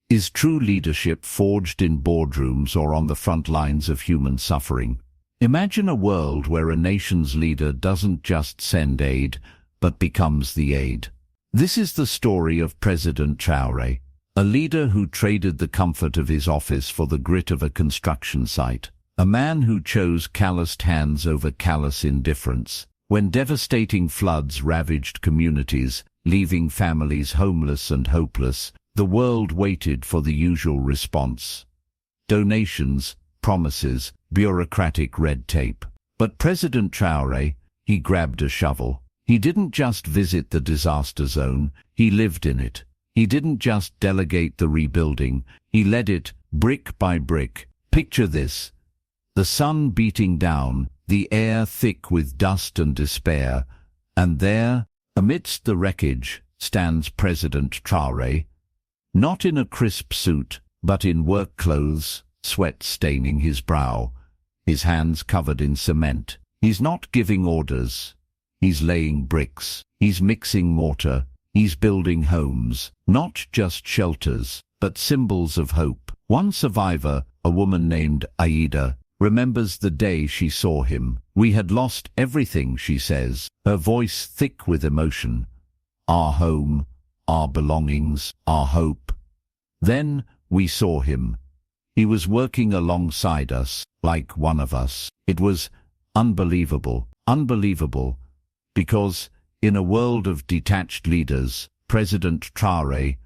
Is true leadership forged in boardrooms or on the front lines of human suffering? Imagine a world where a nation's leader doesn't just send aid, but becomes the aid. This is the story of President Traore, a leader who traded the comfort of his office for the grit of a construction site, a man who chose calloused hands over callous indifference. When devastating floods ravaged communities, leaving families homeless and hopeless, the world waited for the usual response: donations, promises, bureaucratic red tape. But President Traore, he grabbed a shovel. He didn't just visit the disaster zone, he lived in it. He didn't just delegate the rebuilding, he led it, brick by brick. Picture this: the sun beating down, the air thick with dust and despair, and there, amidst the wreckage, stands President Traore, not in a crisp suit, but in work clothes, sweat staining his brow, his hands covered in cement. He's not giving orders. He's laying bricks. He's mixing mortar. He's building homes, not just shelters, but symbols of hope. One survivor, a woman named Aida, remembers the day she saw him. "We had lost everything," she says, her voice thick with emotion. "Our home, our belongings, our hope. Then we saw him. He was working alongside us, like one of us." It was unbelievable, because in a world of detached leaders, President Traore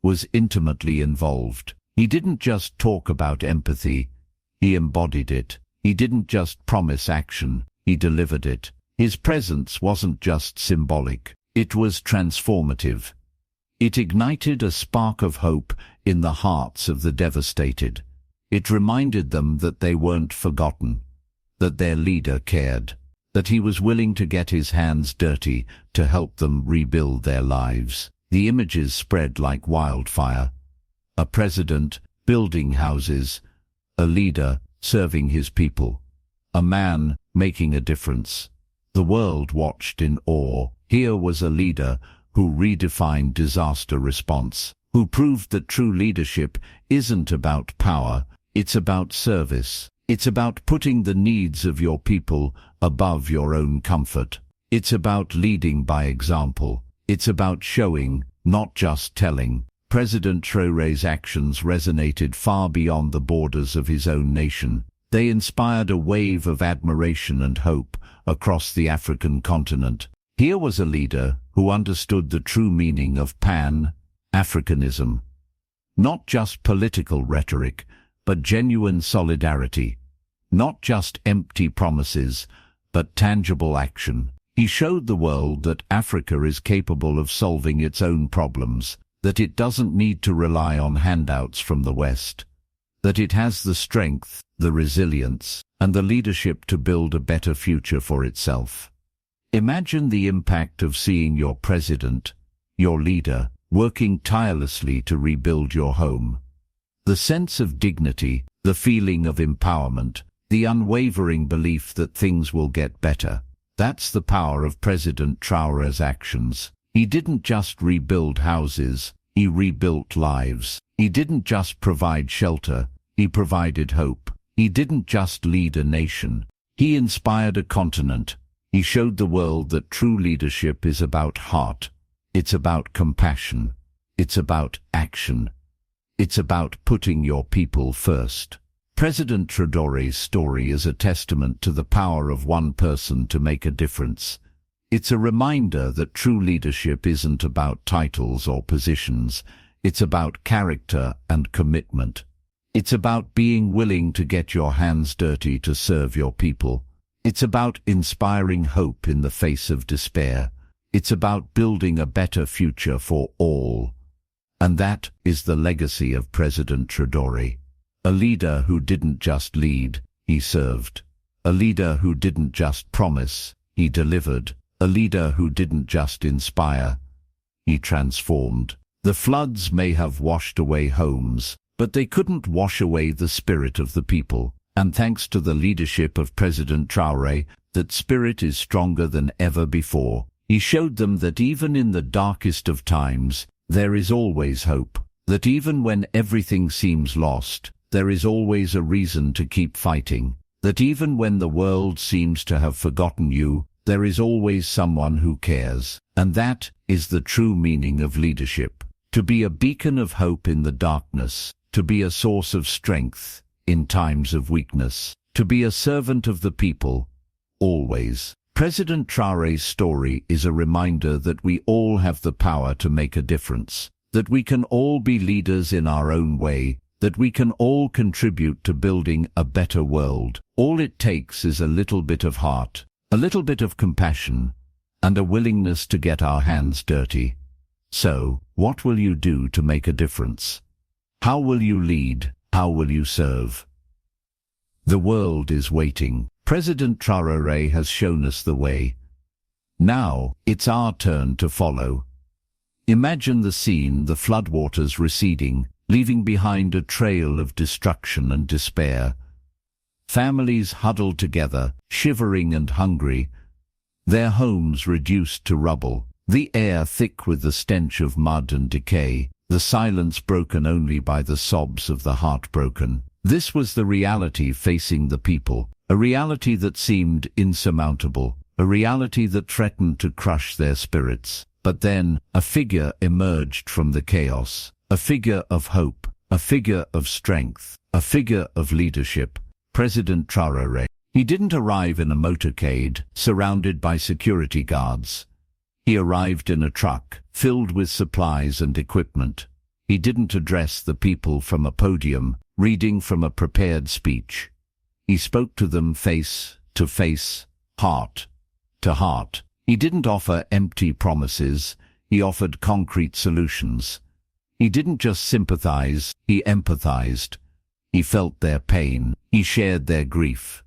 was intimately involved. He didn't just talk about empathy, he embodied it. He didn't just promise action, he delivered it. His presence wasn't just symbolic, it was transformative. It ignited a spark of hope in the hearts of the devastated. It reminded them that they weren't forgotten, that their leader cared, that he was willing to get his hands dirty to help them rebuild their lives. The images spread like wildfire. A president building houses, a leader serving his people, a man making a difference. The world watched in awe. Here was a leader who redefined disaster response, who proved that true leadership isn't about power, it's about service. It's about putting the needs of your people above your own comfort. It's about leading by example. It's about showing, not just telling. President Traore's actions resonated far beyond the borders of his own nation. They inspired a wave of admiration and hope across the African continent. Here was a leader who understood the true meaning of Pan-Africanism. Not just political rhetoric, but genuine solidarity. Not just empty promises, but tangible action. He showed the world that Africa is capable of solving its own problems, that it doesn't need to rely on handouts from the West, that it has the strength, the resilience, and the leadership to build a better future for itself. Imagine the impact of seeing your president, your leader, working tirelessly to rebuild your home. The sense of dignity, the feeling of empowerment, the unwavering belief that things will get better. That's the power of President Traore's actions. He didn't just rebuild houses, he rebuilt lives. He didn't just provide shelter, he provided hope. He didn't just lead a nation, he inspired a continent. He showed the world that true leadership is about heart. It's about compassion. It's about action. It's about putting your people first. President Traore's story is a testament to the power of one person to make a difference. It's a reminder that true leadership isn't about titles or positions. It's about character and commitment. It's about being willing to get your hands dirty to serve your people. It's about inspiring hope in the face of despair. It's about building a better future for all. And that is the legacy of President Traore. A leader who didn't just lead, he served. A leader who didn't just promise, he delivered. A leader who didn't just inspire, he transformed. The floods may have washed away homes, but they couldn't wash away the spirit of the people. And thanks to the leadership of President Traore, that spirit is stronger than ever before. He showed them that even in the darkest of times, there is always hope. that even when everything seems lost, there is always a reason to keep fighting, that even when the world seems to have forgotten you, there is always someone who cares. And that is the true meaning of leadership. To be a beacon of hope in the darkness, to be a source of strength in times of weakness, to be a servant of the people, always. President Traoré's story is a reminder that we all have the power to make a difference, that we can all be leaders in our own way, that we can all contribute to building a better world. All it takes is a little bit of heart, a little bit of compassion, and a willingness to get our hands dirty. So, what will you do to make a difference? How will you lead? How will you serve? The world is waiting. President Traoré has shown us the way. Now, it's our turn to follow. Imagine the scene, the floodwaters receding, leaving behind a trail of destruction and despair. Families huddled together, shivering and hungry, their homes reduced to rubble, the air thick with the stench of mud and decay, the silence broken only by the sobs of the heartbroken. This was the reality facing the people, a reality that seemed insurmountable, a reality that threatened to crush their spirits. But then, a figure emerged from the chaos, a figure of hope, a figure of strength, a figure of leadership, President Traoré. He didn't arrive in a motorcade, surrounded by security guards. He arrived in a truck, filled with supplies and equipment. He didn't address the people from a podium, reading from a prepared speech. He spoke to them face to face, heart to heart. He didn't offer empty promises, he offered concrete solutions. He didn't just sympathize, he empathized. He felt their pain, he shared their grief.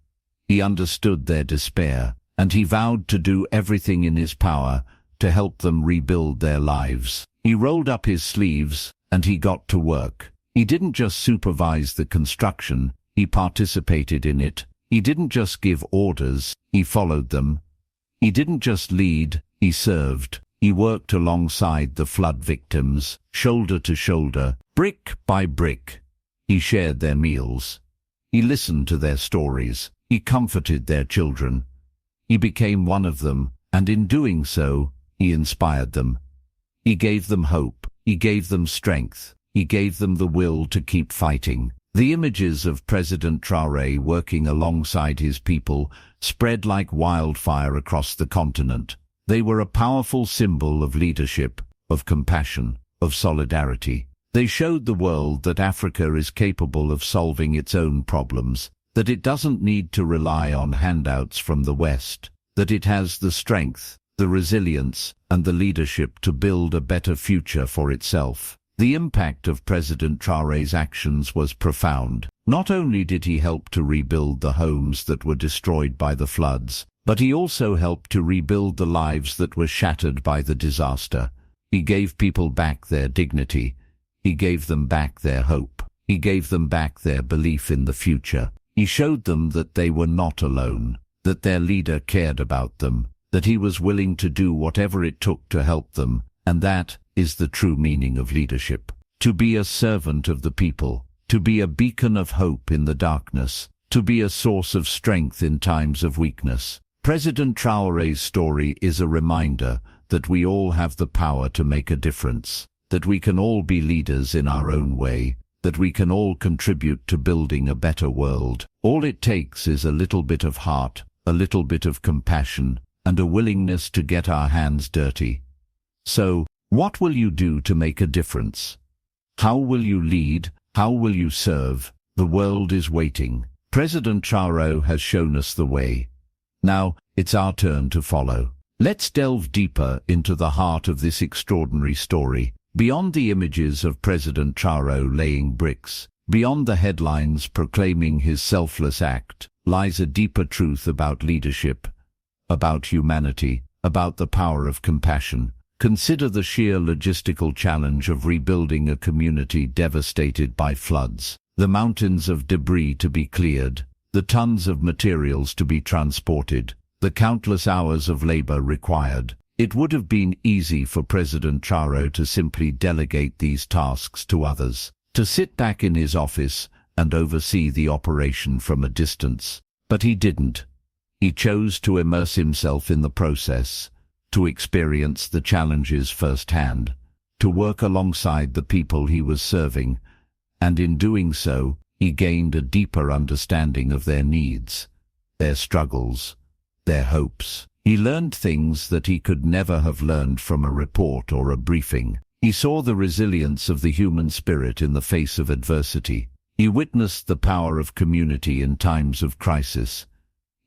He understood their despair, and he vowed to do everything in his power to help them rebuild their lives. He rolled up his sleeves, and he got to work. He didn't just supervise the construction, he participated in it. He didn't just give orders, he followed them. He didn't just lead, he served. He worked alongside the flood victims, shoulder to shoulder, brick by brick. He shared their meals. He listened to their stories. He comforted their children. He became one of them, and in doing so, he inspired them. He gave them hope. He gave them strength. He gave them the will to keep fighting. The images of President Traoré working alongside his people spread like wildfire across the continent. They were a powerful symbol of leadership, of compassion, of solidarity. They showed the world that Africa is capable of solving its own problems, that it doesn't need to rely on handouts from the West, that it has the strength, the resilience, and the leadership to build a better future for itself. The impact of President Traoré's actions was profound. Not only did he help to rebuild the homes that were destroyed by the floods, but he also helped to rebuild the lives that were shattered by the disaster. He gave people back their dignity. He gave them back their hope. He gave them back their belief in the future. He showed them that they were not alone, that their leader cared about them, that he was willing to do whatever it took to help them, and that is the true meaning of leadership. To be a servant of the people, to be a beacon of hope in the darkness, to be a source of strength in times of weakness. President Traoré's story is a reminder that we all have the power to make a difference, that we can all be leaders in our own way, that we can all contribute to building a better world. All it takes is a little bit of heart, a little bit of compassion, and a willingness to get our hands dirty. So, what will you do to make a difference? How will you lead? How will you serve? The world is waiting. President Traoré has shown us the way. Now, it's our turn to follow. Let's delve deeper into the heart of this extraordinary story. Beyond the images of President Traoré laying bricks, beyond the headlines proclaiming his selfless act, lies a deeper truth about leadership, about humanity, about the power of compassion. Consider the sheer logistical challenge of rebuilding a community devastated by floods, the mountains of debris to be cleared, the tons of materials to be transported, the countless hours of labor required. It would have been easy for President Traore to simply delegate these tasks to others, to sit back in his office and oversee the operation from a distance. But he didn't. He chose to immerse himself in the process, to experience the challenges firsthand, to work alongside the people he was serving, and in doing so, he gained a deeper understanding of their needs, their struggles, their hopes. He learned things that he could never have learned from a report or a briefing. He saw the resilience of the human spirit in the face of adversity. He witnessed the power of community in times of crisis.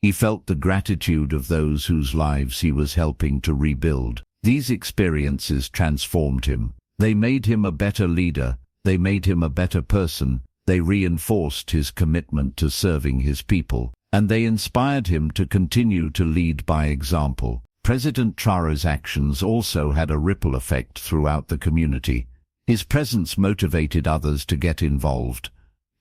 He felt the gratitude of those whose lives he was helping to rebuild. These experiences transformed him. They made him a better leader. They made him a better person. They reinforced his commitment to serving his people, and they inspired him to continue to lead by example. President Traore's actions also had a ripple effect throughout the community. His presence motivated others to get involved.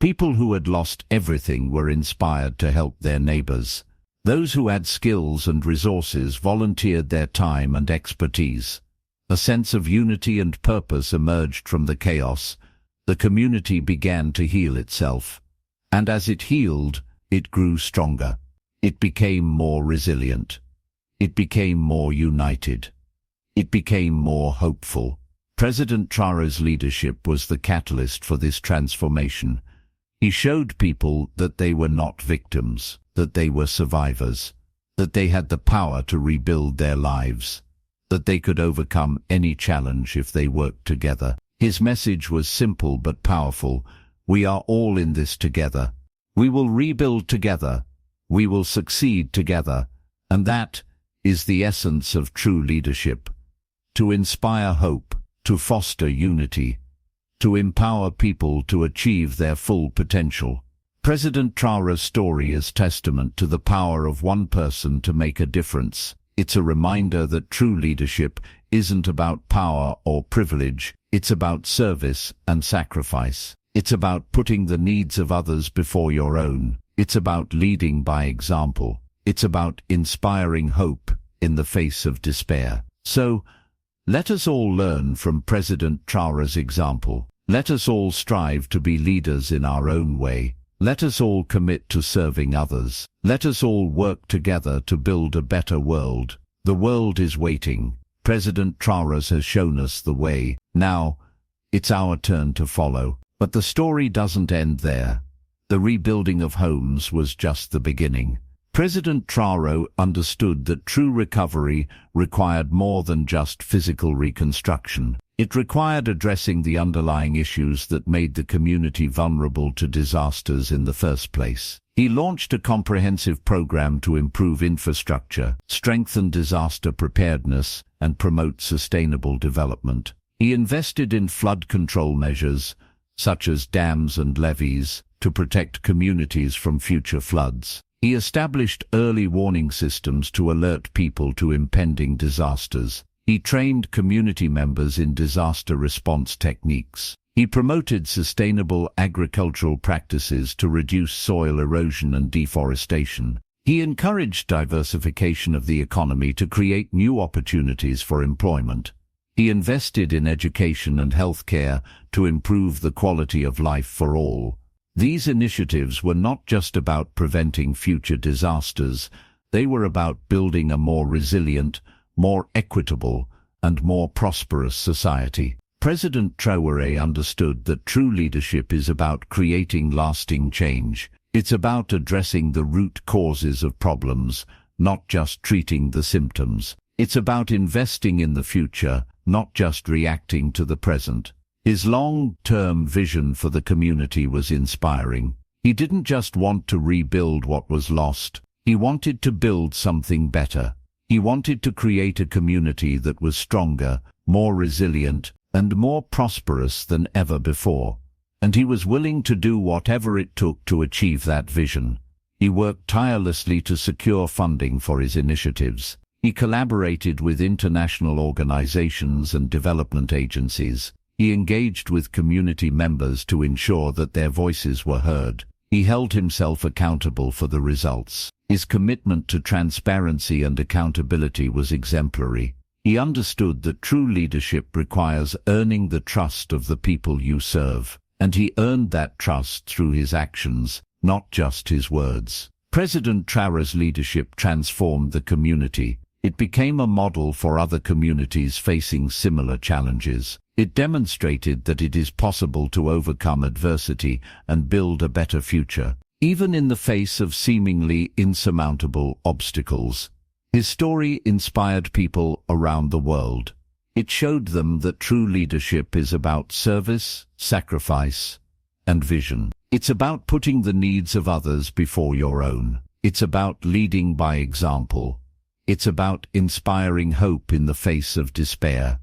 People who had lost everything were inspired to help their neighbors. Those who had skills and resources volunteered their time and expertise. A sense of unity and purpose emerged from the chaos. The community began to heal itself. And as it healed, it grew stronger. It became more resilient. It became more united. It became more hopeful. President Traore's leadership was the catalyst for this transformation. He showed people that they were not victims, that they were survivors, that they had the power to rebuild their lives, that they could overcome any challenge if they worked together. His message was simple but powerful. We are all in this together. We will rebuild together. We will succeed together. And that is the essence of true leadership. To inspire hope, to foster unity, to empower people to achieve their full potential. President Traore's story is testament to the power of one person to make a difference. It's a reminder that true leadership isn't about power or privilege. It's about service and sacrifice. It's about putting the needs of others before your own. It's about leading by example. It's about inspiring hope in the face of despair. So, let us all learn from President Traore's example. Let us all strive to be leaders in our own way. Let us all commit to serving others. Let us all work together to build a better world. The world is waiting. President Traore has shown us the way. Now, it's our turn to follow. But the story doesn't end there. The rebuilding of homes was just the beginning. President Traore understood that true recovery required more than just physical reconstruction. It required addressing the underlying issues that made the community vulnerable to disasters in the first place. He launched a comprehensive program to improve infrastructure, strengthen disaster preparedness, and promote sustainable development. He invested in flood control measures, such as dams and levees, to protect communities from future floods. He established early warning systems to alert people to impending disasters. He trained community members in disaster response techniques. He promoted sustainable agricultural practices to reduce soil erosion and deforestation. He encouraged diversification of the economy to create new opportunities for employment. He invested in education and healthcare to improve the quality of life for all. These initiatives were not just about preventing future disasters. They were about building a more resilient, more equitable, and more prosperous society. President Traore understood that true leadership is about creating lasting change. It's about addressing the root causes of problems, not just treating the symptoms. It's about investing in the future, not just reacting to the present. His long-term vision for the community was inspiring. He didn't just want to rebuild what was lost. He wanted to build something better. He wanted to create a community that was stronger, more resilient, and more prosperous than ever before. And he was willing to do whatever it took to achieve that vision. He worked tirelessly to secure funding for his initiatives. He collaborated with international organizations and development agencies. He engaged with community members to ensure that their voices were heard. He held himself accountable for the results. His commitment to transparency and accountability was exemplary. He understood that true leadership requires earning the trust of the people you serve, and he earned that trust through his actions, not just his words. President Traoré's leadership transformed the community. It became a model for other communities facing similar challenges. It demonstrated that it is possible to overcome adversity and build a better future, even in the face of seemingly insurmountable obstacles. His story inspired people around the world. It showed them that true leadership is about service, sacrifice, and vision. It's about putting the needs of others before your own. It's about leading by example. It's about inspiring hope in the face of despair.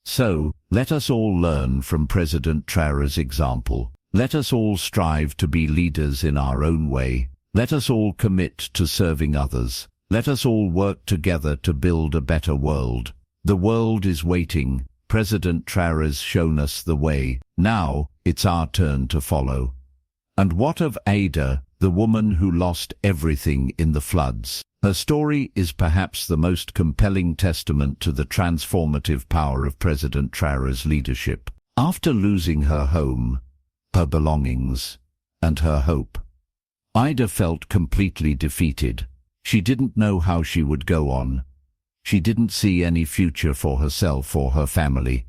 So, let us all learn from President Traoré's example. Let us all strive to be leaders in our own way. Let us all commit to serving others. Let us all work together to build a better world. The world is waiting. President Traoré's shown us the way. Now, it's our turn to follow. And what of Ada, the woman who lost everything in the floods? Her story is perhaps the most compelling testament to the transformative power of President Traoré's leadership. After losing her home, her belongings, and her hope, Ida felt completely defeated. She didn't know how she would go on. She didn't see any future for herself or her family.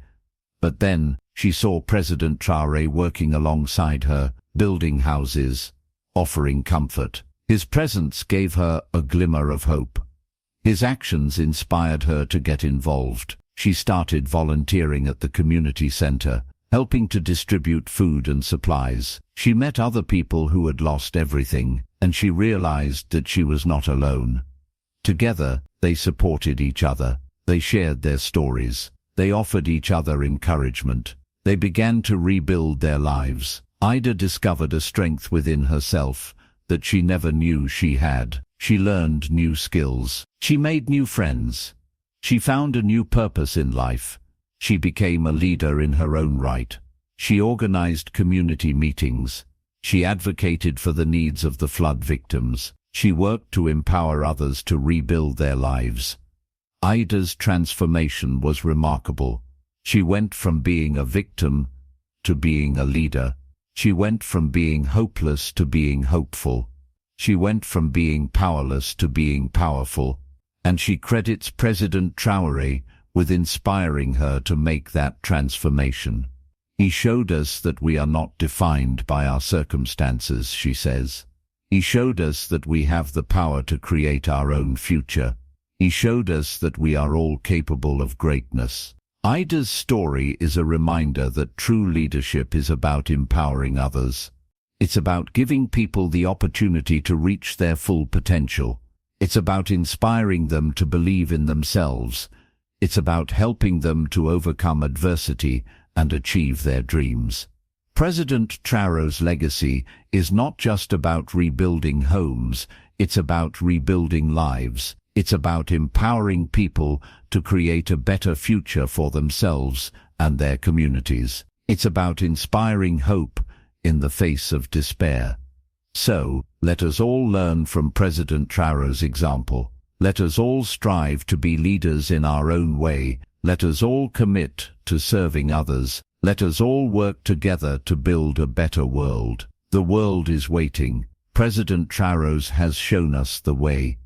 But then, she saw President Traoré working alongside her, building houses, offering comfort. His presence gave her a glimmer of hope. His actions inspired her to get involved. She started volunteering at the community center, helping to distribute food and supplies. She met other people who had lost everything, and she realized that she was not alone. Together, they supported each other. They shared their stories. They offered each other encouragement. They began to rebuild their lives. Ida discovered a strength within herself that she never knew she had. She learned new skills. She made new friends. She found a new purpose in life. She became a leader in her own right. She organized community meetings. She advocated for the needs of the flood victims. She worked to empower others to rebuild their lives. Ida's transformation was remarkable. She went from being a victim to being a leader. She went from being hopeless to being hopeful. She went from being powerless to being powerful. And she credits President Traoré with inspiring her to make that transformation. He showed us that we are not defined by our circumstances, she says. He showed us that we have the power to create our own future. He showed us that we are all capable of greatness. Ida's story is a reminder that true leadership is about empowering others. It's about giving people the opportunity to reach their full potential. It's about inspiring them to believe in themselves. It's about helping them to overcome adversity and achieve their dreams. President Traoré's legacy is not just about rebuilding homes, it's about rebuilding lives. It's about empowering people to create a better future for themselves and their communities. It's about inspiring hope in the face of despair. So, let us all learn from President Traoré's example. Let us all strive to be leaders in our own way. Let us all commit to serving others. Let us all work together to build a better world. The world is waiting. President Traoré has shown us the way.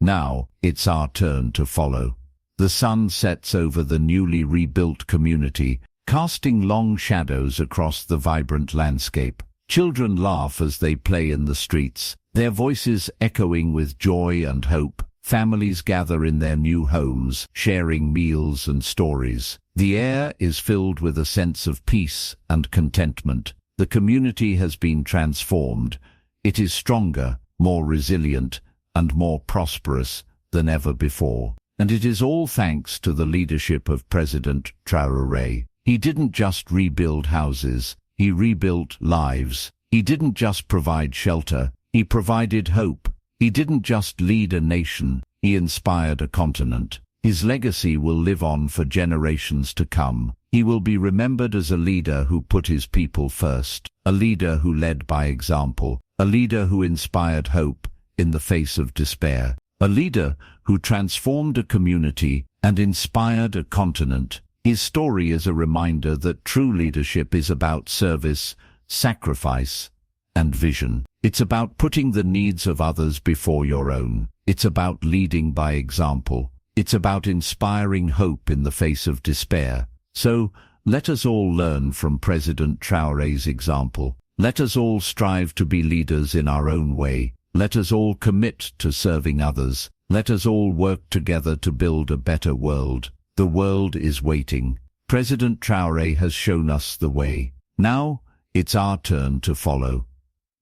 Now, it's our turn to follow. The sun sets over the newly rebuilt community, casting long shadows across the vibrant landscape. Children laugh as they play in the streets, their voices echoing with joy and hope. Families gather in their new homes, sharing meals and stories. The air is filled with a sense of peace and contentment. The community has been transformed. It is stronger, more resilient, and more prosperous than ever before. And it is all thanks to the leadership of President Traoré. He didn't just rebuild houses, he rebuilt lives. He didn't just provide shelter, he provided hope. He didn't just lead a nation, he inspired a continent. His legacy will live on for generations to come. He will be remembered as a leader who put his people first, a leader who led by example, a leader who inspired hope in the face of despair, A leader who transformed a community and inspired a continent. His story is a reminder that true leadership is about service, sacrifice, and vision. It's about putting the needs of others before your own. It's about leading by example. It's about inspiring hope in the face of despair. So, let us all learn from President Traoré's example. Let us all strive to be leaders in our own way. Let us all commit to serving others. Let us all work together to build a better world. The world is waiting. President Traoré has shown us the way. Now, it's our turn to follow.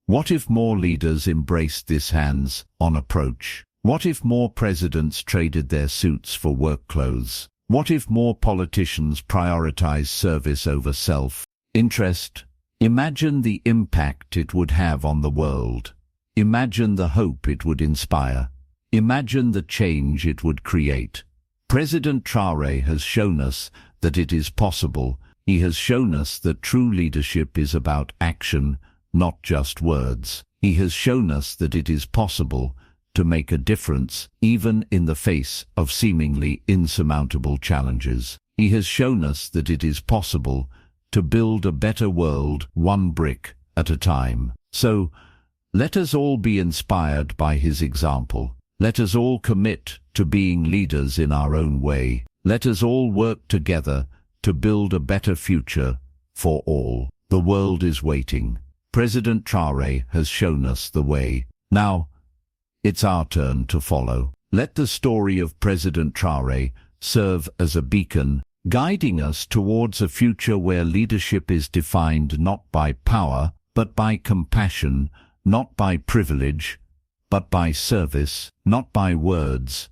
What if more leaders embraced this hands-on approach? What if more presidents traded their suits for work clothes? What if more politicians prioritized service over self-interest? Imagine the impact it would have on the world. Imagine the hope it would inspire. Imagine the change it would create. President Traoré has shown us that it is possible. He has shown us that true leadership is about action, not just words. He has shown us that it is possible to make a difference, even in the face of seemingly insurmountable challenges. He has shown us that it is possible to build a better world, one brick at a time. So, let us all be inspired by his example. Let us all commit to being leaders in our own way. Let us all work together to build a better future for all. The world is waiting. President Traoré has shown us the way. Now, it's our turn to follow. Let the story of President Traoré serve as a beacon, guiding us towards a future where leadership is defined not by power, but by compassion, not by privilege, but by service, not by words,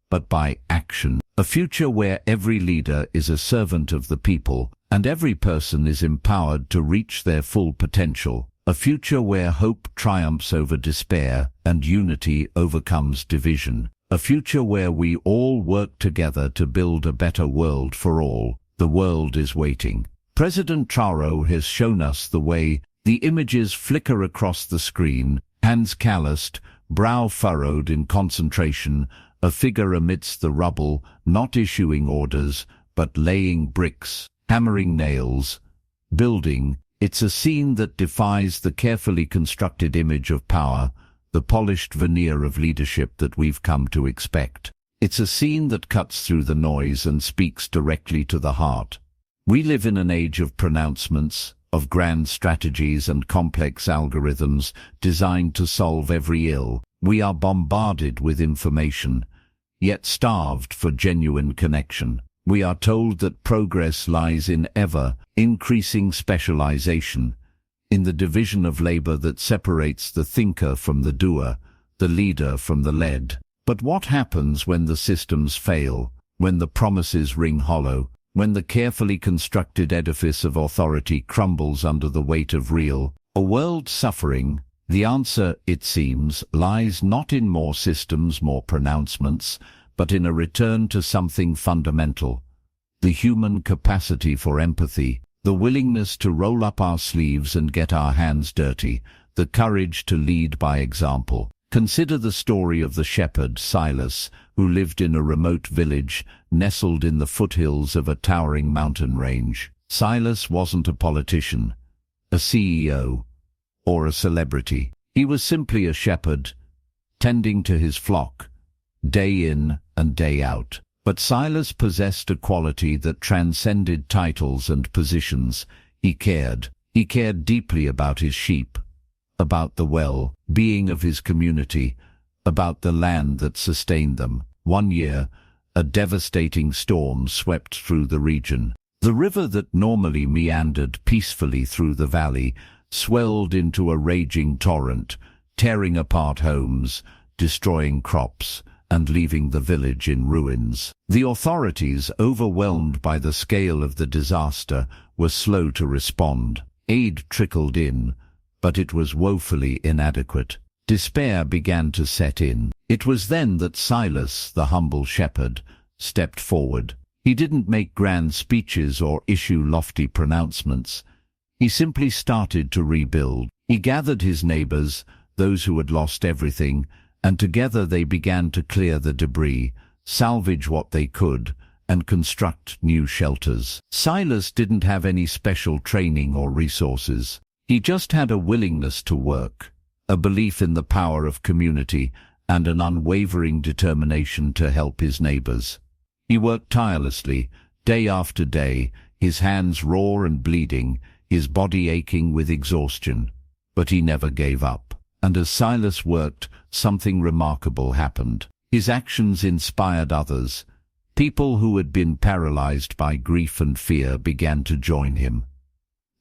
but by action. A future where every leader is a servant of the people, and every person is empowered to reach their full potential. A future where hope triumphs over despair and unity overcomes division. A future where we all work together to build a better world for all. The world is waiting. President Traoré has shown us the way. The images flicker across the screen, hands calloused, brow furrowed in concentration, a figure amidst the rubble, not issuing orders, but laying bricks, hammering nails, building. It's a scene that defies the carefully constructed image of power, the polished veneer of leadership that we've come to expect. It's a scene that cuts through the noise and speaks directly to the heart. We live in an age of pronouncements, of grand strategies and complex algorithms designed to solve every ill. We are bombarded with information, yet starved for genuine connection. We are told that progress lies in ever-increasing specialization, in the division of labor that separates the thinker from the doer, the leader from the led. But what happens when the systems fail, when the promises ring hollow, when the carefully constructed edifice of authority crumbles under the weight of a world suffering? The answer, it seems, lies not in more systems, more pronouncements, but in a return to something fundamental: the human capacity for empathy, the willingness to roll up our sleeves and get our hands dirty, the courage to lead by example. Consider the story of the shepherd Silas, who lived in a remote village nestled in the foothills of a towering mountain range. Silas wasn't a politician, a CEO, or a celebrity. He was simply a shepherd, tending to his flock, day in and day out. But Silas possessed a quality that transcended titles and positions. He cared. He cared deeply about his sheep, about the well-being of his community, about the land that sustained them. One year, a devastating storm swept through the region. The river that normally meandered peacefully through the valley swelled into a raging torrent, tearing apart homes, destroying crops, and leaving the village in ruins. The authorities, overwhelmed by the scale of the disaster, were slow to respond. Aid trickled in, but it was woefully inadequate. Despair began to set in. It was then that Silas, the humble shepherd, stepped forward. He didn't make grand speeches or issue lofty pronouncements. He simply started to rebuild. He gathered his neighbors, those who had lost everything, and together they began to clear the debris, salvage what they could, and construct new shelters. Silas didn't have any special training or resources. He just had a willingness to work, a belief in the power of community, and an unwavering determination to help his neighbors. He worked tirelessly, day after day, his hands raw and bleeding, his body aching with exhaustion. But he never gave up. And as Silas worked, something remarkable happened. His actions inspired others. People who had been paralyzed by grief and fear began to join him.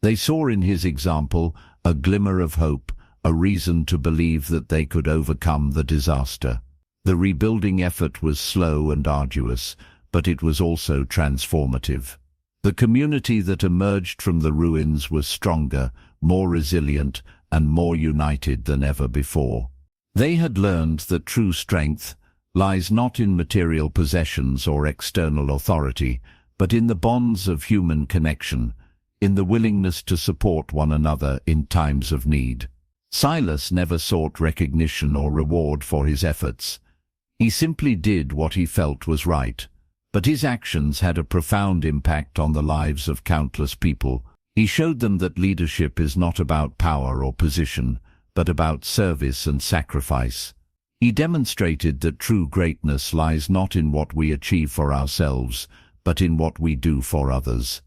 They saw in his example a glimmer of hope, a reason to believe that they could overcome the disaster. The rebuilding effort was slow and arduous, but it was also transformative. The community that emerged from the ruins was stronger, more resilient, and more united than ever before. They had learned that true strength lies not in material possessions or external authority, but in the bonds of human connection, in the willingness to support one another in times of need. Silas never sought recognition or reward for his efforts. He simply did what he felt was right, but his actions had a profound impact on the lives of countless people. He showed them that leadership is not about power or position, but about service and sacrifice. He demonstrated that true greatness lies not in what we achieve for ourselves, but in what we do for others.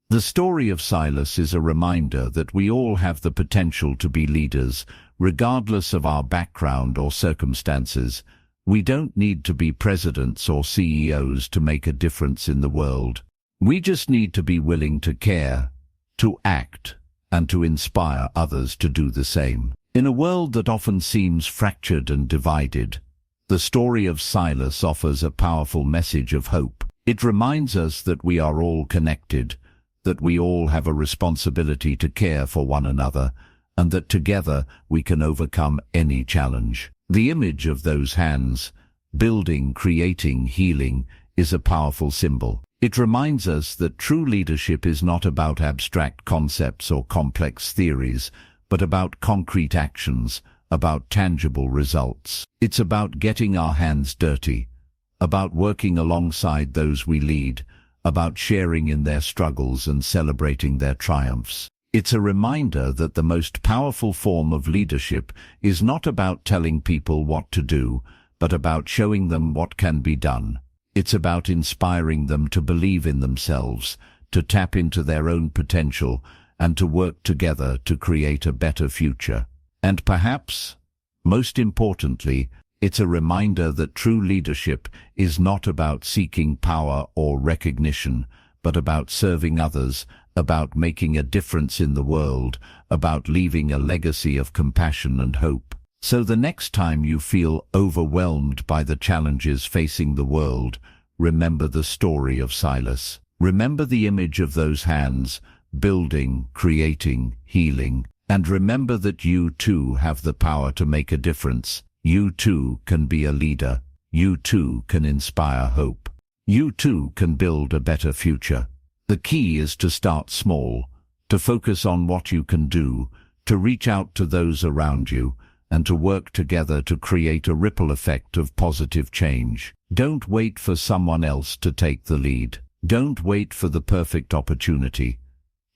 The story of Silas is a reminder that we all have the potential to be leaders, regardless of our background or circumstances. We don't need to be presidents or CEOs to make a difference in the world. We just need to be willing to care, to act, and to inspire others to do the same. In a world that often seems fractured and divided, the story of Silas offers a powerful message of hope. It reminds us that we are all connected, that we all have a responsibility to care for one another, and that together we can overcome any challenge. The image of those hands, building, creating, healing, is a powerful symbol. It reminds us that true leadership is not about abstract concepts or complex theories, but about concrete actions, about tangible results. It's about getting our hands dirty, about working alongside those we lead, about sharing in their struggles and celebrating their triumphs. It's a reminder that the most powerful form of leadership is not about telling people what to do, but about showing them what can be done. It's about inspiring them to believe in themselves, to tap into their own potential, and to work together to create a better future. And perhaps, most importantly, it's a reminder that true leadership is not about seeking power or recognition, but about serving others, about making a difference in the world, about leaving a legacy of compassion and hope. So the next time you feel overwhelmed by the challenges facing the world, remember the story of Silas. Remember the image of those hands, building, creating, healing, and remember that you too have the power to make a difference. You too can be a leader. You too can inspire hope. You too can build a better future. The key is to start small, to focus on what you can do, to reach out to those around you, and to work together to create a ripple effect of positive change. Don't wait for someone else to take the lead. Don't wait for the perfect opportunity.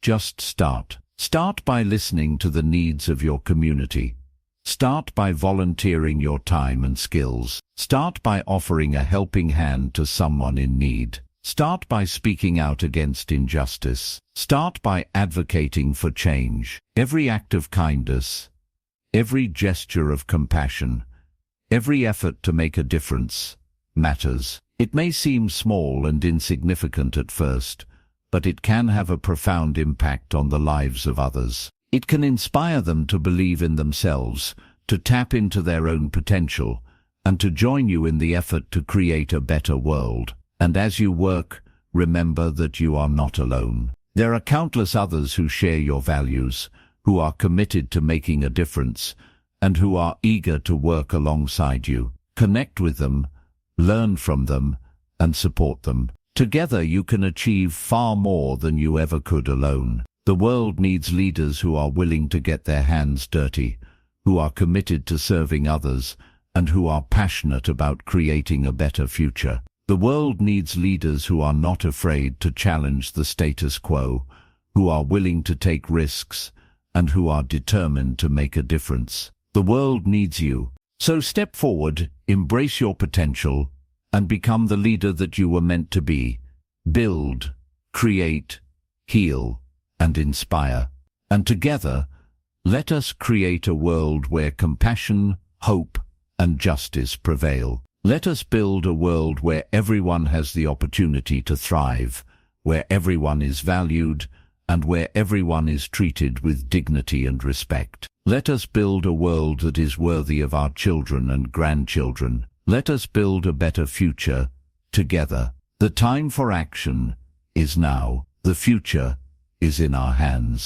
Just start. Start by listening to the needs of your community. Start by volunteering your time and skills. Start by offering a helping hand to someone in need. Start by speaking out against injustice. Start by advocating for change. Every act of kindness, every gesture of compassion, every effort to make a difference matters. It may seem small and insignificant at first, but it can have a profound impact on the lives of others. It can inspire them to believe in themselves, to tap into their own potential, and to join you in the effort to create a better world. And as you work, remember that you are not alone. There are countless others who share your values, who are committed to making a difference, and who are eager to work alongside you. Connect with them, learn from them, and support them. Together you can achieve far more than you ever could alone. The world needs leaders who are willing to get their hands dirty, who are committed to serving others, and who are passionate about creating a better future. The world needs leaders who are not afraid to challenge the status quo, who are willing to take risks, and who are determined to make a difference. The world needs you. So step forward, embrace your potential, and become the leader that you were meant to be. Build, create, heal, and inspire. And together, let us create a world where compassion, hope, and justice prevail. Let us build a world where everyone has the opportunity to thrive, where everyone is valued, and where everyone is treated with dignity and respect. Let us build a world that is worthy of our children and grandchildren. Let us build a better future together. The time for action is now. The future is in our hands.